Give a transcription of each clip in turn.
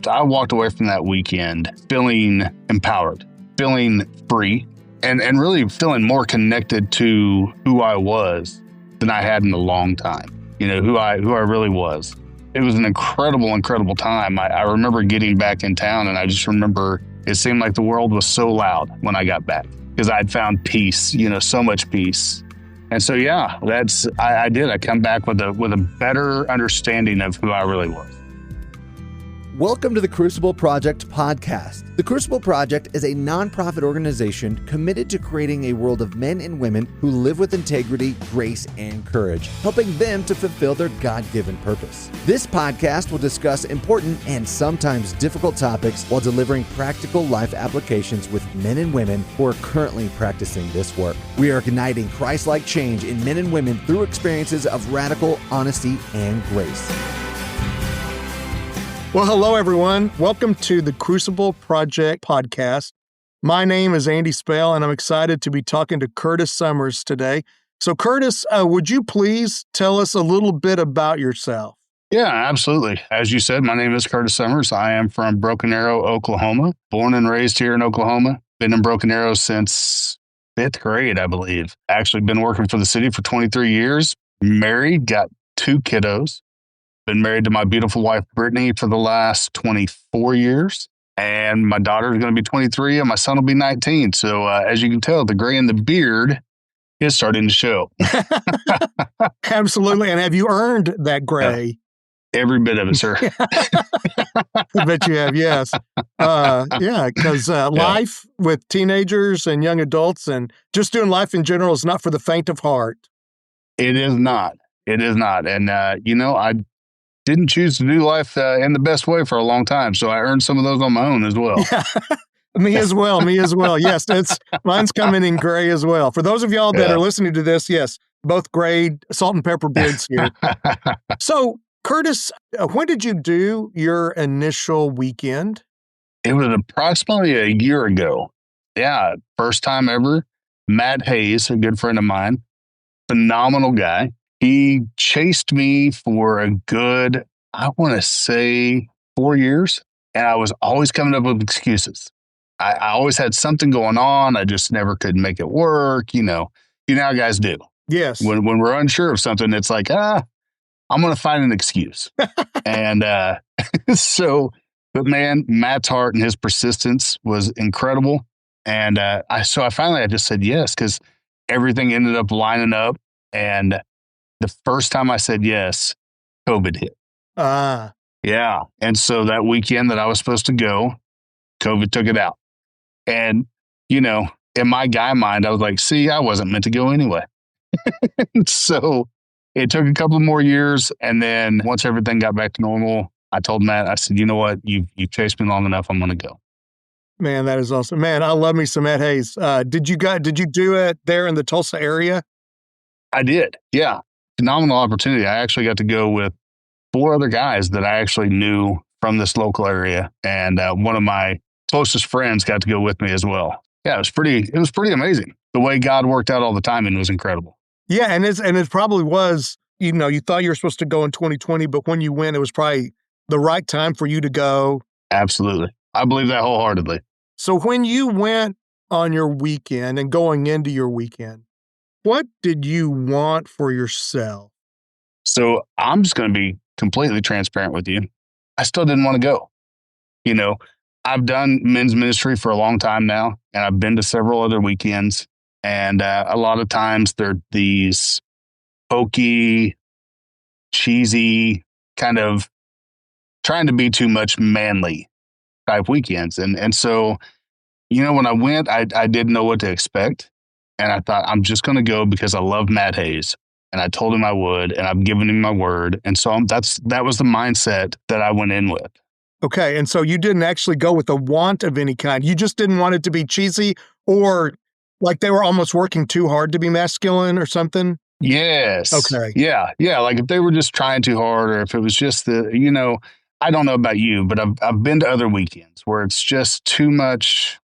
I walked away from that weekend feeling empowered, feeling free, and really feeling more connected to who I was than I had in a long time. Who I really was. It was an incredible time. I remember getting back in town, and I just remember it seemed like the world was so loud when I got back because I'd found peace, so much peace. And so, yeah, I did. I come back with a better understanding of who I really was. Welcome to the Crucible Project Podcast. The Crucible Project is a nonprofit organization committed to creating a world of men and women who live with integrity, grace, and courage, helping them to fulfill their God-given purpose. This podcast will discuss important and sometimes difficult topics while delivering practical life applications with men and women who are currently practicing this work. We are igniting Christ-like change in men and women through experiences of radical honesty and grace. Well, hello, everyone. Welcome to the Crucible Project Podcast. My name is Andy Spell, and I'm excited to be talking to Curtis Summers today. So, Curtis, would you please tell us a little bit about yourself? Yeah, absolutely. As you said, my name is Curtis Summers. I am from Broken Arrow, Oklahoma, born and raised here in Oklahoma. Been in Broken Arrow since 5th grade, I believe. Actually been working for the city for 23 years, married, got 2 kiddos. Been married to my beautiful wife, Brittany, for the last 24 years. And my daughter is going to be 23 and my son will be 19. So as you can tell, the gray in the beard is starting to show. Absolutely. And have you earned that gray? Every bit of it, sir. I bet you have, yes. Because life with teenagers and young adults and just doing life in general is not for the faint of heart. It is not. It is not. And, I didn't choose to do life in the best way for a long time. So I earned some of those on my own as well. Yeah. Me as well. Yes, mine's coming in gray as well. For those of y'all that are listening to this, yes, both gray, salt and pepper beards here. So, Curtis, when did you do your initial weekend? It was approximately a year ago. Yeah, first time ever. Matt Hayes, a good friend of mine, phenomenal guy. He chased me for a good, I want to say 4 years, and I was always coming up with excuses. I always had something going on. I just never could make it work. You know how guys do. Yes. When we're unsure of something, it's like, I'm going to find an excuse. And but man, Matt's heart and his persistence was incredible. And I finally just said yes, because everything ended up lining up. And the first time I said yes, COVID hit. Yeah. And so that weekend that I was supposed to go, COVID took it out. And, in my guy mind, I was like, see, I wasn't meant to go anyway. So it took a couple more years. And then once everything got back to normal, I told Matt, I said, you know what? You've chased me long enough. I'm going to go. Man, that is awesome. Man, I love me some Matt Hayes. Did you do it there in the Tulsa area? I did. Yeah. Phenomenal opportunity. I actually got to go with 4 other guys that I actually knew from this local area. And one of my closest friends got to go with me as well. Yeah, it was pretty amazing. The way God worked out all the timing was incredible. Yeah. And it probably was, you thought you were supposed to go in 2020, but when you went, it was probably the right time for you to go. Absolutely. I believe that wholeheartedly. So when you went on your weekend and going into your weekend, what did you want for yourself? So I'm just going to be completely transparent with you. I still didn't want to go. I've done men's ministry for a long time now, and I've been to several other weekends. And a lot of times they're these hokey, cheesy, kind of trying to be too much manly type weekends. And so, when I went, I didn't know what to expect. And I thought, I'm just going to go because I love Matt Hayes. And I told him I would, and I've given him my word. And so that was the mindset that I went in with. Okay. And so you didn't actually go with a want of any kind. You just didn't want it to be cheesy or like they were almost working too hard to be masculine or something? Yes. Okay. Yeah. Yeah. Like if they were just trying too hard, or if it was just I don't know about you, but I've been to other weekends where it's just too much,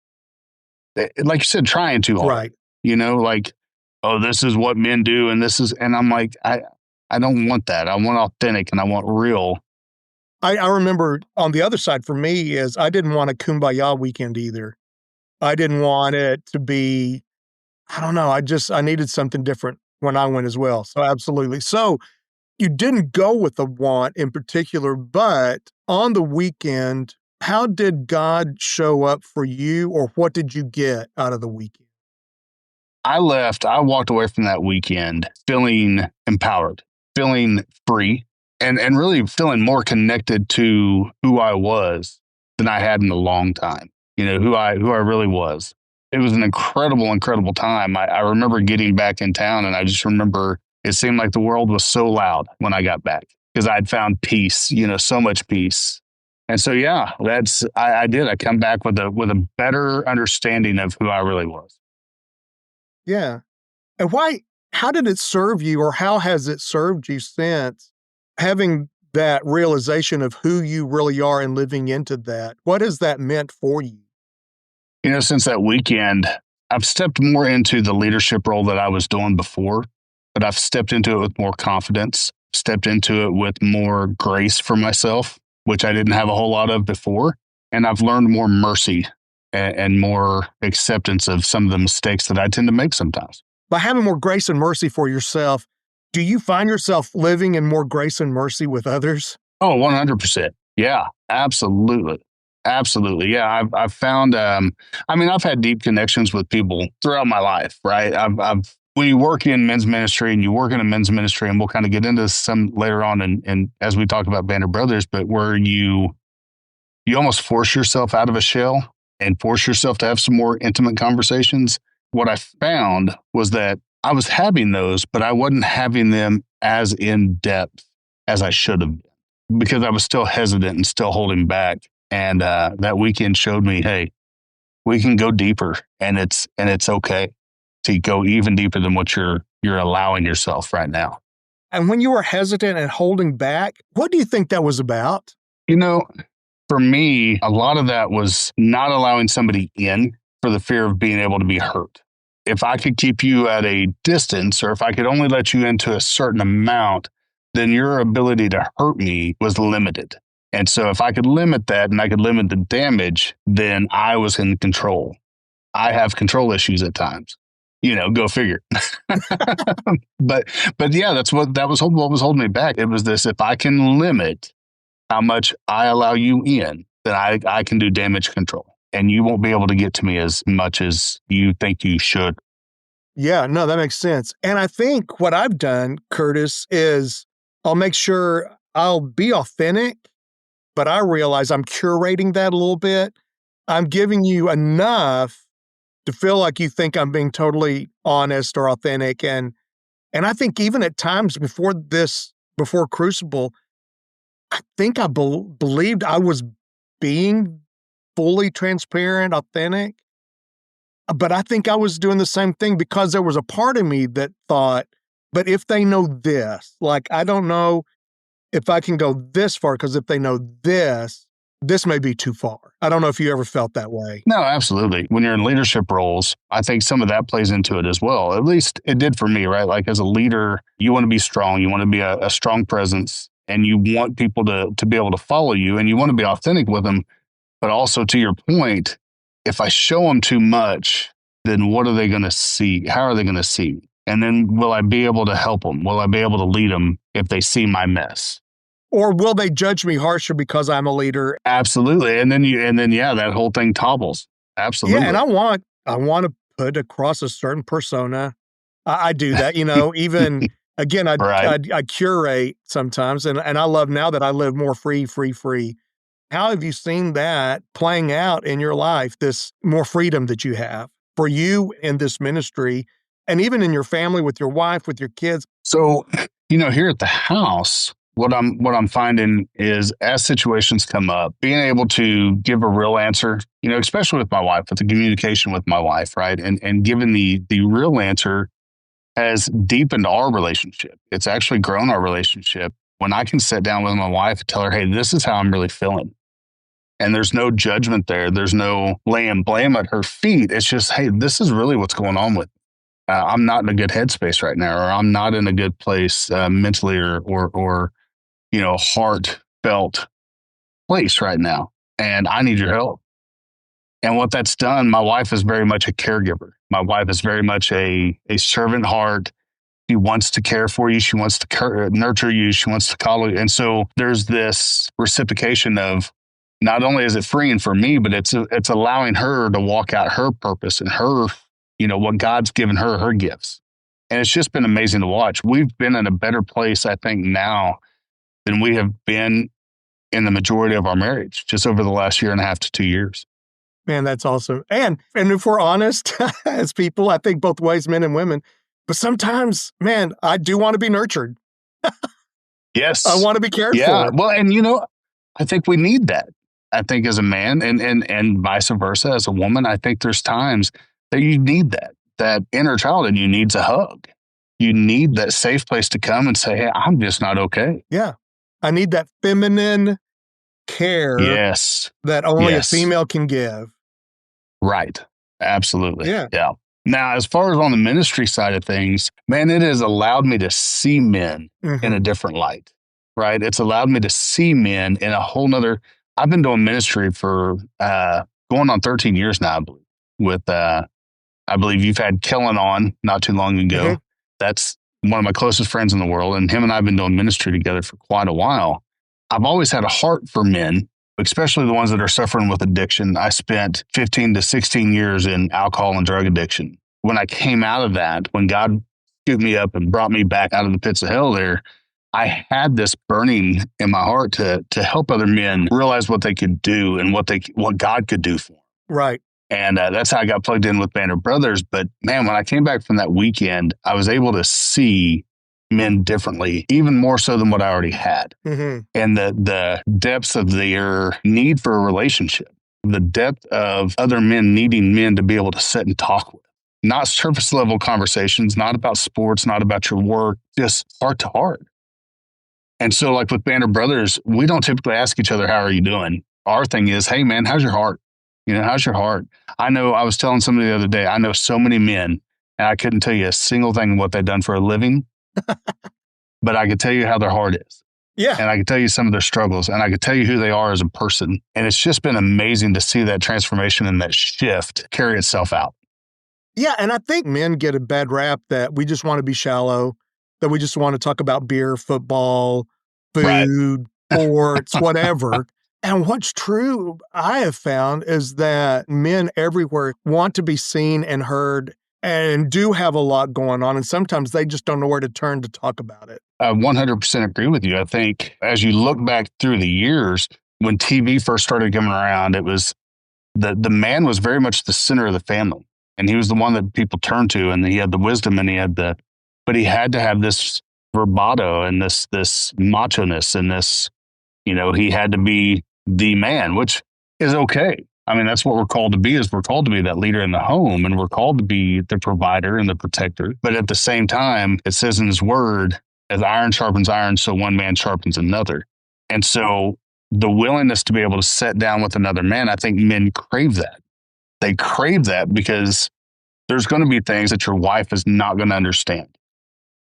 like you said, trying too hard. Right. Like, oh, this is what men do. And I'm like, I don't want that. I want authentic and I want real. I remember on the other side for me is I didn't want a kumbaya weekend either. I didn't want it to be, I don't know, I needed something different when I went as well. So absolutely. So you didn't go with a want in particular, but on the weekend, how did God show up for you, or what did you get out of the weekend? I walked away from that weekend feeling empowered, feeling free, and really feeling more connected to who I was than I had in a long time. Who I really was. It was an incredible time. I remember getting back in town, and I just remember it seemed like the world was so loud when I got back because I'd found peace, so much peace. And so, yeah, I did. I come back with a better understanding of who I really was. Yeah. And how did it serve you, or how has it served you since having that realization of who you really are and living into that? What has that meant for you? Since that weekend, I've stepped more into the leadership role that I was doing before, but I've stepped into it with more confidence, stepped into it with more grace for myself, which I didn't have a whole lot of before. And I've learned more mercy and more acceptance of some of the mistakes that I tend to make sometimes. By having more grace and mercy for yourself, do you find yourself living in more grace and mercy with others? Oh, 100%. Yeah, absolutely. Absolutely. Yeah. I've found, I've had deep connections with people throughout my life, right? When you work in men's ministry and you work in a men's ministry, and we'll kind of get into some later on and as we talk about Band of Brothers, but where you almost force yourself out of a shell and force yourself to have some more intimate conversations. What I found was that I was having those, but I wasn't having them as in depth as I should have been because I was still hesitant and still holding back. And that weekend showed me, hey, we can go deeper, and it's okay to go even deeper than what you're allowing yourself right now. And when you were hesitant and holding back, what do you think that was about? For me, a lot of that was not allowing somebody in for the fear of being able to be hurt. If I could keep you at a distance, or if I could only let you into a certain amount, then your ability to hurt me was limited. And so if I could limit that and I could limit the damage, then I was in control. I have control issues at times. Go figure. But yeah, what was holding me back. It was this: if I can limit how much I allow you in, then I can do damage control, and you won't be able to get to me as much as you think you should. Yeah, no, that makes sense. And I think what I've done, Curtis, is I'll make sure I'll be authentic, but I realize I'm curating that a little bit. I'm giving you enough to feel like you think I'm being totally honest or authentic. And I think even at times before Crucible, I think I believed I was being fully transparent, authentic. But I think I was doing the same thing because there was a part of me that thought, but if they know this, like, I don't know if I can go this far, because if they know this may be too far. I don't know if you ever felt that way. No, absolutely. When you're in leadership roles, I think some of that plays into it as well. At least it did for me, right? Like, as a leader, you want to be strong. You want to be a strong presence, and you want people to be able to follow you, and you want to be authentic with them. But also, to your point, if I show them too much, then what are they going to see? How are they going to see me? And then will I be able to help them? Will I be able to lead them if they see my mess? Or will they judge me harsher because I'm a leader? Absolutely. And then yeah, that whole thing topples. Absolutely. Yeah, and I want to put across a certain persona. I do that, even again, I curate sometimes, and I love now that I live more free. How have you seen that playing out in your life, this more freedom that you have for you in this ministry, and even in your family, with your wife, with your kids? So, here at the house, what I'm finding is, as situations come up, being able to give a real answer, especially with my wife, with the communication with my wife, right? And giving the real answer has deepened our relationship. It's actually grown our relationship when I can sit down with my wife and tell her, hey, this is how I'm really feeling. And there's no judgment there. There's no laying blame at her feet. It's just, hey, this is really what's going on with me. I'm not in a good headspace right now, or I'm not in a good place mentally or heartfelt place right now, and I need your help. And what that's done, my wife is very much a caregiver. My wife is very much a servant heart. She wants to care for you. She wants to nurture you. She wants to call you. And so there's this reciprocation of not only is it freeing for me, but it's allowing her to walk out her purpose and her, what God's given her, her gifts. And it's just been amazing to watch. We've been in a better place, I think, now than we have been in the majority of our marriage, just over the last 1.5 to 2 years. Man, that's awesome. And if we're honest, as people, I think both ways, men and women, but sometimes, man, I do want to be nurtured. Yes. I want to be cared for. for. Well, and I think we need that. I think as a man and vice versa, as a woman, I think there's times that you need that inner child in you needs a hug. You need that safe place to come and say, hey, I'm just not okay. Yeah. I need that feminine care that only a female can give. Right. Absolutely. Yeah. Now, as far as on the ministry side of things, man, it has allowed me to see men in a different light, right? It's allowed me to see men in a whole nother. I've been doing ministry for going on 13 years now, I believe, with, I believe you've had Kellen on not too long ago. That's one of my closest friends in the world, and him and I have been doing ministry together for quite a while. I've always had a heart for men, especially the ones that are suffering with addiction. I spent 15 to 16 years in alcohol and drug addiction. When I came out of that, when God scooped me up and brought me back out of the pits of hell there, I had this burning in my heart to help other men realize what they could do and what God could do for them. Right. And that's how I got plugged in with Band of Brothers. But man, when I came back from that weekend, I was able to see men differently, even more so than what I already had. And the depths of their need for a relationship, the depth of other men needing men to be able to sit and talk with. Not surface level conversations, not about sports, not about your work, just heart to heart. And so like with Band of Brothers, we don't typically ask each other, how are you doing? Our thing is, hey man, how's your heart? How's your heart? I know I was telling somebody the other day, I know so many men, and I couldn't tell you a single thing of what they've done for a living, but I could tell you how their heart is. Yeah. And I could tell you some of their struggles, and I could tell you who they are as a person. And it's just been amazing to see that transformation and that shift carry itself out. Yeah. And I think men get a bad rap that we just want to be shallow, that we just want to talk about beer, football, food, sports, whatever. And what's true, I have found, is that men everywhere want to be seen and heard and do have a lot going on. And sometimes they just don't know where to turn to talk about it. I 100% agree with you. I think as you look back through the years, when TV first started coming around, it was the man was very much the center of the family. And he was the one that people turned to, and he had the wisdom and but he had to have this bravado and this macho-ness and this, he had to be the man, which is okay. I mean, that's what we're called to be, is we're called to be that leader in the home, and we're called to be the provider and the protector. But at the same time, it says in his word, as iron sharpens iron, so one man sharpens another. And so the willingness to be able to sit down with another man, I think men crave that. They crave that because there's going to be things that your wife is not going to understand.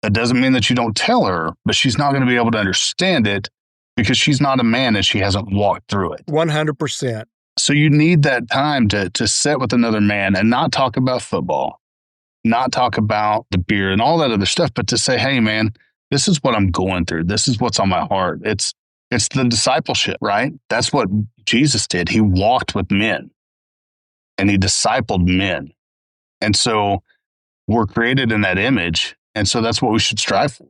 That doesn't mean that you don't tell her, but she's not going to be able to understand it because she's not a man and she hasn't walked through it. 100%. So you need that time to sit with another man and not talk about football, not talk about the beer and all that other stuff, but to say, hey, man, this is what I'm going through. This is what's on my heart. It's the discipleship, right? That's what Jesus did. He walked with men and he discipled men. And so we're created in that image. And so that's what we should strive for.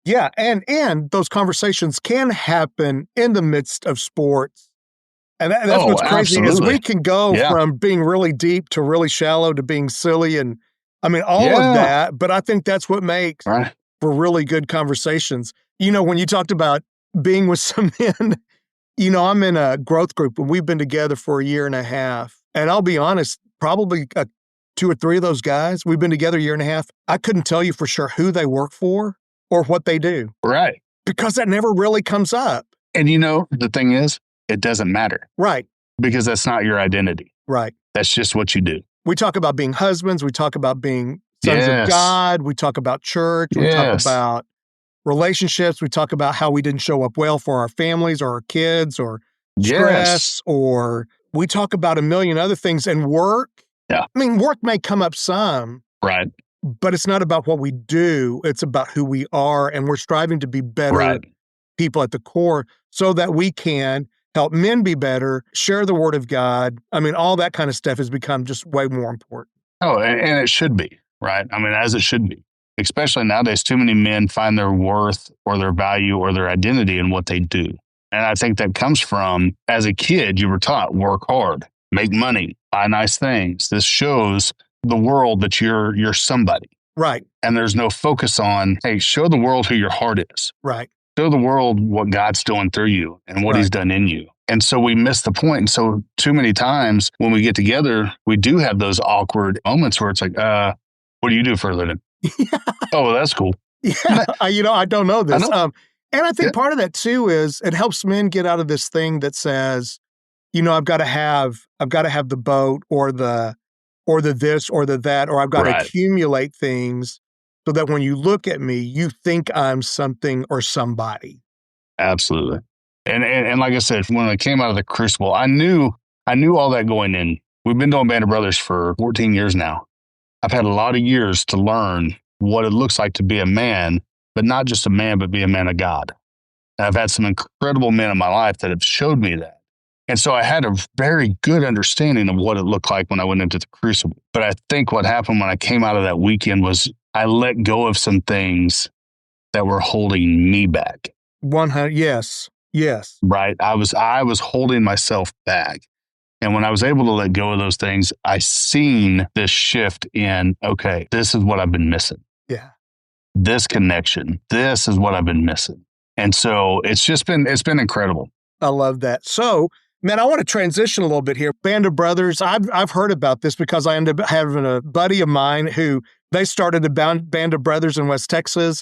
Yeah, and those conversations can happen in the midst of sports. And that's what's crazy is we can go from being really deep to really shallow to being silly and, I mean, all of that. But I think that's what makes for really good conversations. When you talked about being with some men, I'm in a growth group and we've been together for 1.5 years. And I'll be honest, probably 2 or 3 of those guys, we've been together 1.5 years. I couldn't tell you for sure who they work for or what they do. Right. Because that never really comes up. And the thing is, it doesn't matter. Right. Because that's not your identity. Right. That's just what you do. We talk about being husbands. We talk about being sons of God. We talk about church. We talk about relationships. We talk about how we didn't show up well for our families or our kids or stress, or we talk about a million other things, and work. Yeah. I mean, work may come up some, Right. but it's not about what we do. It's about who we are, and we're striving to be better Right. people at the core so that we can help men be better, share the word of God. I mean, all that kind of stuff has become just way more important. Oh, and it should be, right? I mean, as it should be. Especially nowadays, too many men find their worth or their value or their identity in what they do. And I think that comes from, as a kid, you were taught, work hard, make money, buy nice things. This shows the world that you're somebody. Right. And there's no focus on, hey, show the world who your heart is. Right. Show the world what God's doing through you and what he's done in you. And so we miss the point. And so too many times when we get together, we do have those awkward moments where it's like, what do you do for a living? Oh, well, that's cool. Yeah. I don't know this. I And I think part of that too is it helps men get out of this thing that says, I've got to have the boat or the this or the that, or I've got to accumulate things so that when you look at me, you think I'm something or somebody. Absolutely. And like I said, when I came out of the Crucible, I knew all that going in. We've been doing Band of Brothers for 14 years now. I've had a lot of years to learn what it looks like to be a man, but not just a man, but be a man of God. And I've had some incredible men in my life that have showed me that. And so I had a very good understanding of what it looked like when I went into the Crucible. But I think what happened when I came out of that weekend was I let go of some things that were holding me back. 100. Yes. Right. I was holding myself back. And when I was able to let go of those things, I seen this shift in, okay, this is what I've been missing. Yeah. This connection, this is what I've been missing. And so it's been incredible. I love that. So, man, I want to transition a little bit here. Band of Brothers, I've heard about this because I ended up having a buddy of mine who they started a Band of Brothers in West Texas.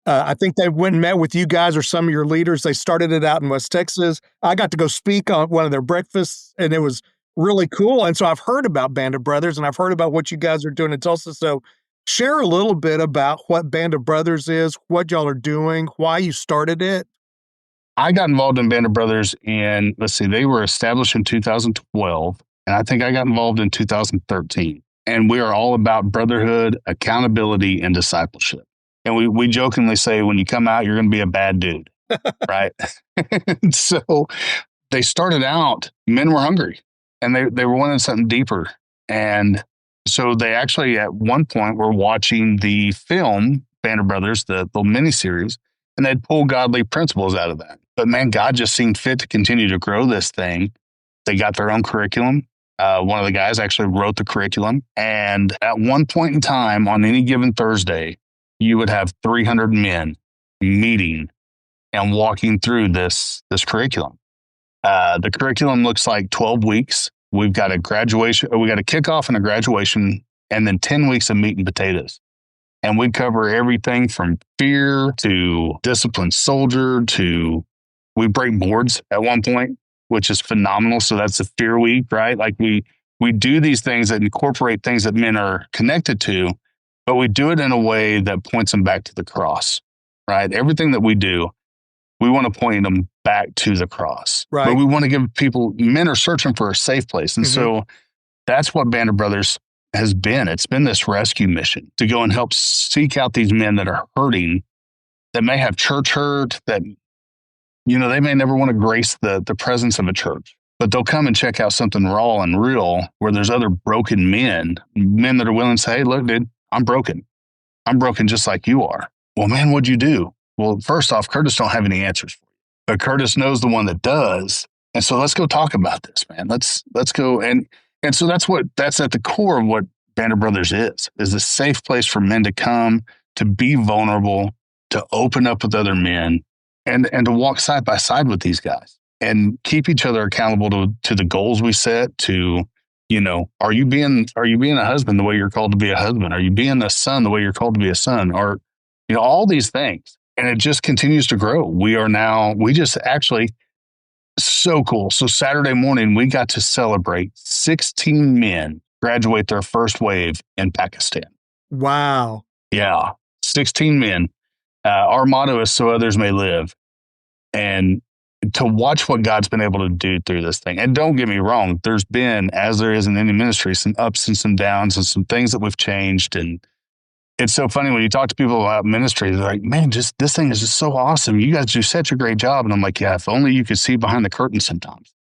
I think they went and met with you guys or some of your leaders. They started it out in West Texas. I got to go speak on one of their breakfasts, and it was really cool. And so I've heard about Band of Brothers, and I've heard about what you guys are doing in Tulsa. So share a little bit about what Band of Brothers is, what y'all are doing, why you started it. I got involved in Band of Brothers in, they were established in 2012, and I think I got involved in 2013. And we are all about brotherhood, accountability, and discipleship. And we jokingly say, when you come out, you're going to be a bad dude, right? So they started out, men were hungry, and they were wanting something deeper. And so they actually, at one point, were watching the film, Band of Brothers, the miniseries, and they'd pull godly principles out of that. But man, God just seemed fit to continue to grow this thing. They got their own curriculum. One of the guys actually wrote the curriculum. And at one point in time, on any given Thursday, you would have 300 men meeting and walking through this curriculum. The curriculum looks like 12 weeks. We've got a graduation, we got a kickoff and a graduation, and then 10 weeks of meat and potatoes. And we cover everything from fear to disciplined soldier to we break boards at one point, which is phenomenal. So that's the fear week, right? Like we do these things that incorporate things that men are connected to, but we do it in a way that points them back to the cross, right? Everything that we do, we want to point them back to the cross. Right. But we want to give people, men are searching for a safe place. And so that's what Band of Brothers has been. It's been this rescue mission to go and help seek out these men that are hurting, that may have church hurt, that, they may never want to grace the presence of a church, but they'll come and check out something raw and real where there's other broken men that are willing to say, hey, look, dude, I'm broken. I'm broken just like you are. Well, man, what'd you do? Well, first off, Curtis don't have any answers for you, but Curtis knows the one that does. And so let's go talk about this, man. Let's go. And so that's at the core of what Band of Brothers is a safe place for men to come, to be vulnerable, to open up with other men, and to walk side by side with these guys and keep each other accountable to the goals we set, to, are you being a husband the way you're called to be a husband? Are you being a son the way you're called to be a son? Or, all these things. And it just continues to grow. We just actually, so cool. So Saturday morning, we got to celebrate 16 men graduate their first wave in Pakistan. Wow. Yeah. 16 men. Our motto is so others may live. And to watch what God's been able to do through this thing. And don't get me wrong, there's been, as there is in any ministry, some ups and some downs and some things that we've changed. And it's so funny when you talk to people about ministry, they're like, man, just this thing is just so awesome. You guys do such a great job. And I'm like, yeah, if only you could see behind the curtain sometimes.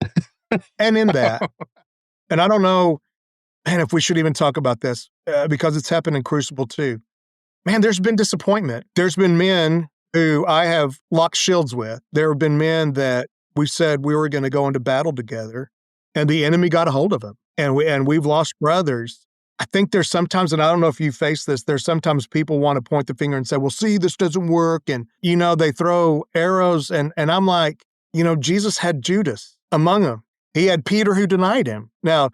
And in that, and I don't know, man, if we should even talk about this because it's happened in Crucible too. Man, there's been disappointment. There's been men who I have locked shields with. There have been men that we said we were going to go into battle together, and the enemy got a hold of them, and we've lost brothers. I think there's sometimes, and I don't know if you face this, there's sometimes people want to point the finger and say, well, see, this doesn't work, and, they throw arrows, and I'm like, Jesus had Judas among them. He had Peter who denied him. Now,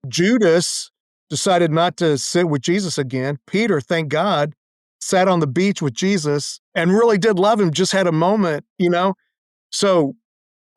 Judas decided not to sit with Jesus again. Peter, thank God, sat on the beach with Jesus and really did love him, just had a moment, So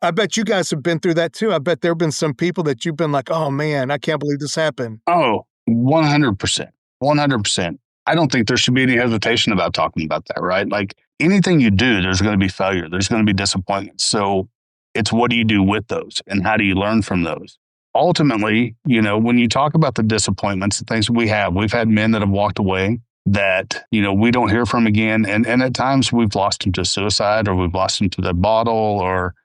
I bet you guys have been through that too. I bet there have been some people that you've been like, oh man, I can't believe this happened. Oh, 100%. 100%. I don't think there should be any hesitation about talking about that, right? Like anything you do, there's going to be failure. There's going to be disappointment. So it's what do you do with those and how do you learn from those? Ultimately, when you talk about the disappointments and things we've had men that have walked away that, we don't hear from again. And at times we've lost them to suicide or we've lost them to the bottle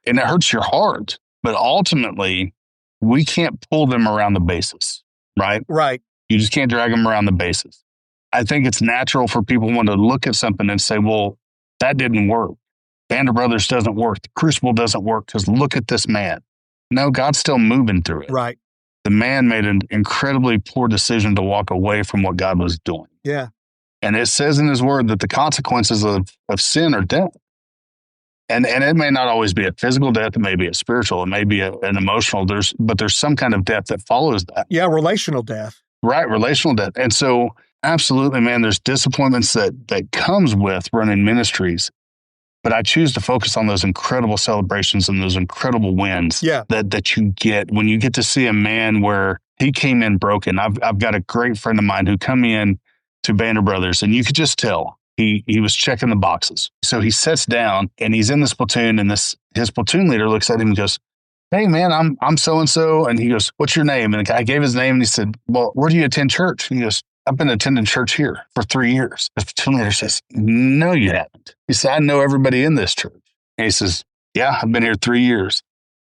and it hurts your heart. But ultimately, we can't pull them around the bases, right? Right. You just can't drag them around the bases. I think it's natural for people want to look at something and say, well, that didn't work. Band of Brothers doesn't work. The Crucible doesn't work because look at this man. No, God's still moving through it. Right. The man made an incredibly poor decision to walk away from what God was doing. Yeah. And it says in his word that the consequences of sin are death. And it may not always be a physical death. It may be a spiritual. It may be an emotional. But there's some kind of death that follows that. Yeah, relational death. Right, relational death. And so absolutely, man, there's disappointments that comes with running ministries. But I choose to focus on those incredible celebrations and those incredible wins that you get when you get to see a man where he came in broken. I've got a great friend of mine who come in to Band of Brothers, and you could just tell he was checking the boxes. So he sits down and he's in this platoon, and his platoon leader looks at him and goes, hey man, I'm so-and-so. And he goes, what's your name? And the guy gave his name and he said, well, where do you attend church? And he goes, I've been attending church here for 3 years. The platoon leader says, no, you haven't. He said, I know everybody in this church. And he says, yeah, I've been here 3 years.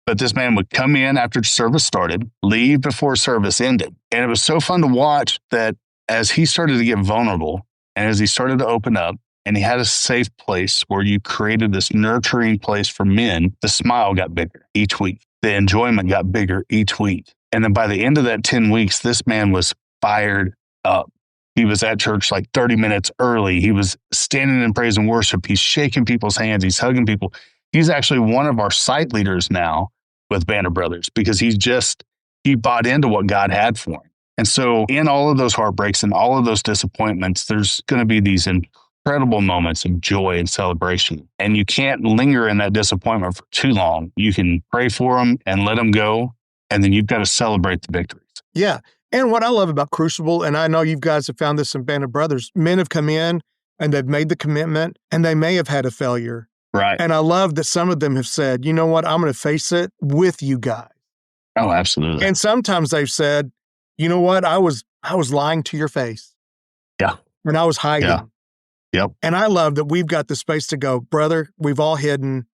But this man would come in after service started, leave before service ended. And it was so fun to watch that as he started to get vulnerable and as he started to open up and he had a safe place where you created this nurturing place for men, the smile got bigger each week. The enjoyment got bigger each week. And then by the end of that 10 weeks, this man was fired up. He was at church like 30 minutes early. He was standing in praise and worship. He's shaking people's hands. He's hugging people. He's actually one of our site leaders now with Band of Brothers because he bought into what God had for him. And so in all of those heartbreaks and all of those disappointments, there's going to be these incredible moments of joy and celebration. And you can't linger in that disappointment for too long. You can pray for them and let them go. And then you've got to celebrate the victories. Yeah. And what I love about Crucible, and I know you guys have found this in Band of Brothers, men have come in and they've made the commitment and they may have had a failure. Right. And I love that some of them have said, you know what, I'm going to face it with you guys. Oh, absolutely. And sometimes they've said, you know what, I was lying to your face. Yeah. And I was hiding. Yeah. Yep. And I love that we've got the space to go, brother, we've all hidden.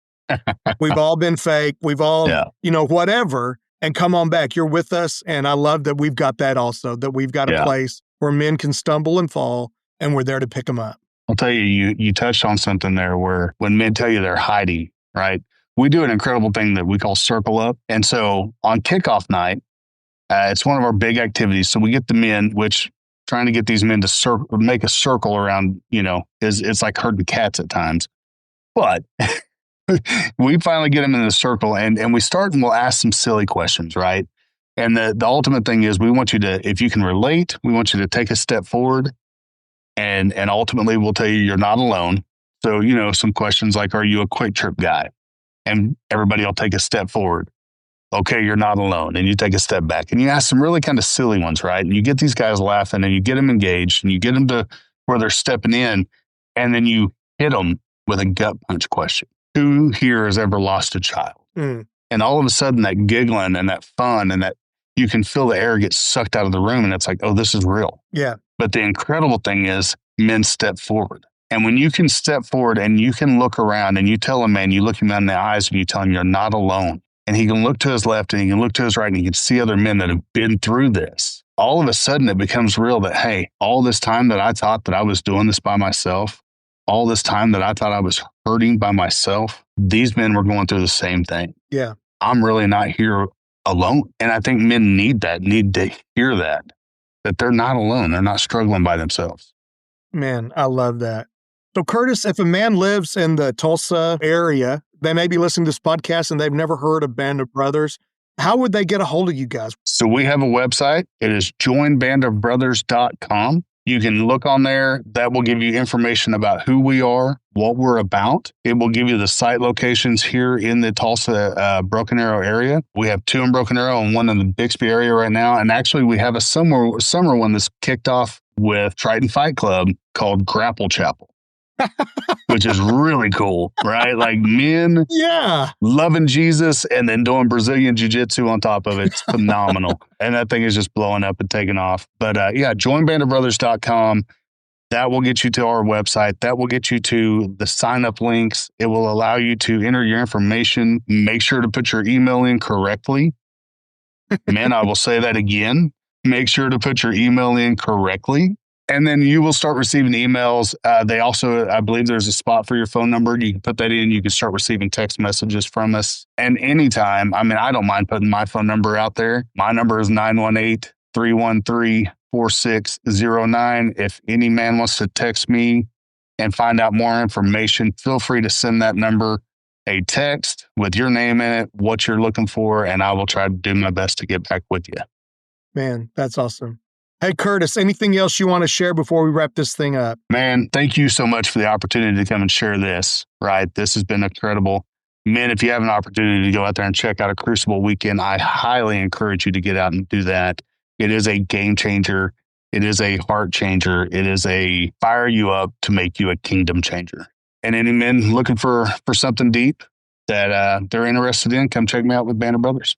We've all been fake. We've all, whatever. And come on back. You're with us. And I love that we've got that also, that we've got a place where men can stumble and fall and we're there to pick them up. I'll tell you touched on something there where when men tell you they're hiding, right? We do an incredible thing that we call circle up. And so on kickoff night, it's one of our big activities. So we get the men, which trying to get these men to make a circle around, it's like herding cats at times. But we finally get them in the circle and we start and we'll ask some silly questions, right? And the ultimate thing is we want you to, if you can relate, we want you to take a step forward and ultimately we'll tell you you're not alone. So, some questions like, are you a quick trip guy? And everybody will take a step forward. Okay, you're not alone. And you take a step back and you ask some really kind of silly ones, right? And you get these guys laughing and you get them engaged and you get them to where they're stepping in and then you hit them with a gut punch question. Who here has ever lost a child? Mm. And all of a sudden that giggling and that fun and that you can feel the air get sucked out of the room. And it's like, oh, this is real. Yeah. But the incredible thing is men step forward. And when you can step forward and you can look around and you tell a man, you look him in the eyes and you tell him you're not alone. And he can look to his left and he can look to his right and he can see other men that have been through this. All of a sudden it becomes real that, hey, all this time that I thought that I was doing this by myself, all this time that I thought I was hurting by myself, these men were going through the same thing. Yeah. I'm really not here alone. And I think men need to hear that they're not alone. They're not struggling by themselves. Man, I love that. So Curtis, if a man lives in the Tulsa area, they may be listening to this podcast and they've never heard of Band of Brothers. How would they get a hold of you guys? So we have a website. It is joinbandofbrothers.com. You can look on there. That will give you information about who we are, what we're about. It will give you the site locations here in the Tulsa, Broken Arrow area. We have 2 in Broken Arrow and 1 in the Bixby area right now. And actually, we have a summer one that's kicked off with Triton Fight Club called Grapple Chapel, which is really cool, right? Like men loving Jesus and then doing Brazilian jiu-jitsu on top of it. It's phenomenal. And that thing is just blowing up and taking off. But joinbandofbrothers.com. That will get you to our website. That will get you to the sign-up links. It will allow you to enter your information. Make sure to put your email in correctly. Man, I will say that again. Make sure to put your email in correctly. And then you will start receiving emails. They also, I believe there's a spot for your phone number. You can put that in. You can start receiving text messages from us. And anytime, I don't mind putting my phone number out there. My number is 918-313-4609. If any man wants to text me and find out more information, feel free to send that number a text with your name in it, what you're looking for, and I will try to do my best to get back with you. Man, that's awesome. Hey, Curtis, anything else you want to share before we wrap this thing up? Man, thank you so much for the opportunity to come and share this, right? This has been incredible. Men, if you have an opportunity to go out there and check out a Crucible Weekend, I highly encourage you to get out and do that. It is a game changer. It is a heart changer. It is a fire you up to make you a kingdom changer. And any men looking for something deep that they're interested in, come check me out with Band of Brothers.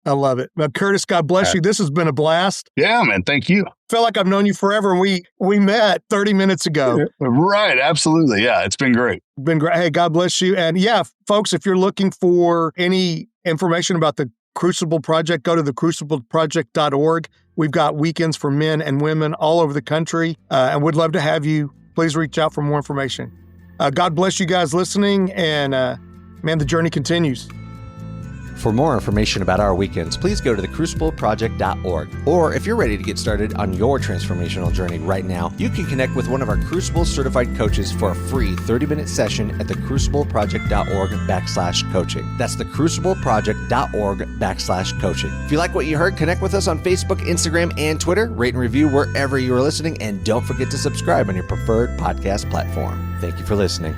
I love it. Well, Curtis, God bless you. This has been a blast. Yeah, man. Thank you. I feel like I've known you forever, and we met 30 minutes ago. Right. Absolutely. Yeah, it's been great. Been great. Hey, God bless you. And yeah, folks, if you're looking for any information about the Crucible Project, go to thecrucibleproject.org. We've got weekends for men and women all over the country, and we'd love to have you. Please reach out for more information. God bless you guys listening, and man, the journey continues. For more information about our weekends, please go to thecrucibleproject.org. Or if you're ready to get started on your transformational journey right now, you can connect with one of our Crucible certified coaches for a free 30-minute session at thecrucibleproject.org/coaching. That's thecrucibleproject.org/coaching. If you like what you heard, connect with us on Facebook, Instagram, and Twitter. Rate and review wherever you are listening, and don't forget to subscribe on your preferred podcast platform. Thank you for listening.